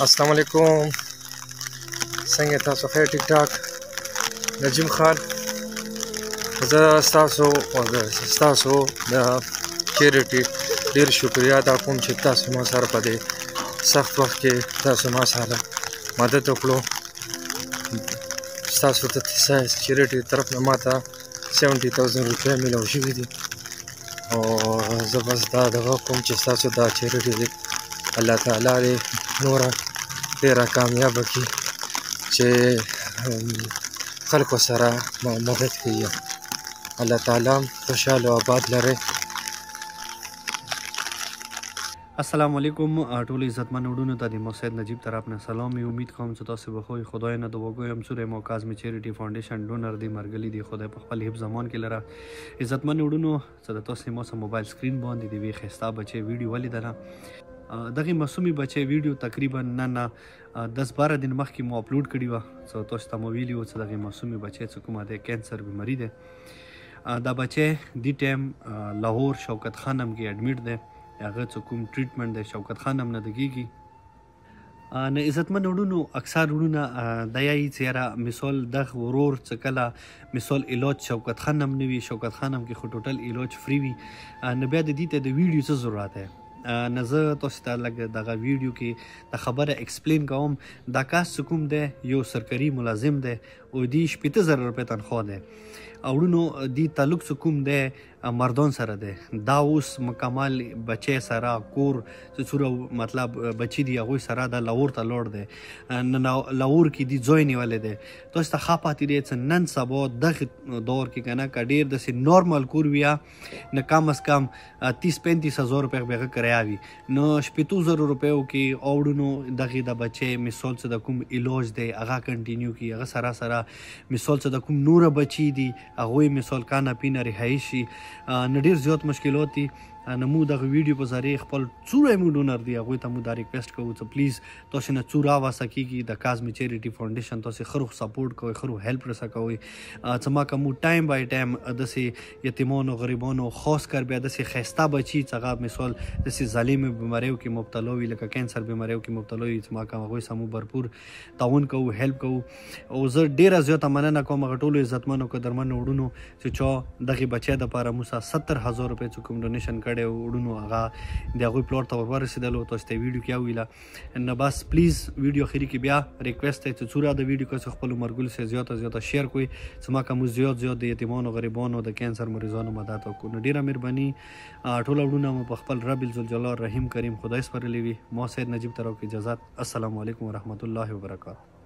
अस्सलाम वालेकुम। څنګه تاسو خیر ټیک ټاک؟ نجیم خان زه ستاسو د چیریټي ډېر شکریا ادا کوم چې تاسو ما سره په دې سخت وخت کې تاسو ما سره مدد وکړو. ستاسو ته چیریټي طرف نه ماته 70,000 روپۍ میلاو شوي دي او زه بس دا دغه کوم چې ستاسو دا چیریټي دی الله تعالی دې نوره ډېره کامیابه کړي چې خلکو سره مدد کوي. الله تعالی خوشحاله او آباد لري. السلام علیکم ټول عزتمن وروڼو ته د سید نجیب طرف نه سلام. امید کوم چې تاسو به خو خدای نه د وګویم سورې موکاز می چیریټي فاونډیشن ډونر دی مرګلی دی خدای په خپل حفظ زمان کې لره. عزتمن وروڼو چې تاسو مو سم موبایل سکرین باندې دی وی خستا بچي ویډیو ولیدله. دغه معصومي بچي ویډیو تقریبا نه 10-12 دن مخکې مو اپلوډ کړی و. څو تاسو ته مو ویلو چې دغه معصومي بچي چې کومه د کینسر بیماری ده. دا بچي دی ټیم لاهور شوکت خانم کې اډمیټ ده. هغه څه کوم ټریټمنټ د شوکت خانم نه دګیږي. نه عزتمن وروڼو اکثر وروڼه د یای چیرې مثال د ورور څه کله مثال علاج شوکت خانم نه وي، شوکت خانم کې خو ټوټل علاج فری وي. نه بیا د دې ته د ویډیو څه ضرورت ده. نه زه تاسو ته لږ دغه ویډیو کې د خبره ایکسپلین کوم. دا کس کوم دی یو سرکاري ملازم دی او دی 70,000 روپۍ تنخواه ده. اورونو دی تعلق کوم دی مردان سره ده. دا اوس مکمل بچی سره کور څوره مطلب بچی دی هغه سره د لاهور ته لوړ دی. لاهور کې دی ځای نیولې ده. تاسو ته خاپاتې دی چې نن سبا دغه دور کې کنه کډیر د سي نورمال کور ویا نه کم از کم 30-35 هزار روپۍ به کرایه وي. نو 70,000 روپیو کې اورونو دغه د بچی مثال څه د کوم علاج دی هغه کنټینیو کی هغه سره مثال څه د کوم نور بچی دی هغه مثال کانا پینا رهایشي نه ډیر زیات مشکلات دي. نمو دغه ویډیو په ذریعه خپل څوره مو ډونر دی هغه ته مو دا ریکوست کوو چې پلیز تاسو نه څوره واسه کیږي د کازمی چیریټي فاونډیشن تاسو خرو سپورټ کوئ خرو هیلپ رسا کوئ چې ما کوم ټایم بای ټایم د سي یتیمانو غریبانو خاص کر بیا د سي خسته بچي څنګه مثال د سي ظالم بیماریو کې مبتلا وي لکه کینسر بیماریو کې مبتلا وي چې ما کوم هغه سمو भरपूर تعاون کوو هیلپ کوو. او زه ډیره زیاته مننه کوم غټولو عزتمنو قدرمنو وډونو چې چا دغه بچي د لپاره موسی 70,000 روپۍ کوم ډونیشن وړونو هغه د هغوی پلور ته ورسېدلو. تاسو ته ویډیو کې ویله نه بس پلیز ویډیو اخري کې بیا ریکوست دی چې څوره د ویډیو کې خپل مرګل سره زیاته شیر کوئ چې ما کوم زیات د یتیمانو غریبانو د کینسر مریضانو مدد وکړو. نو ډیره مهرباني ټول وړونه مو په خپل رب الجلال رحیم کریم خدای سپارلی وي. ما سید نجیب طرف کې اجازه. السلام علیکم ورحمت الله وبرکاته.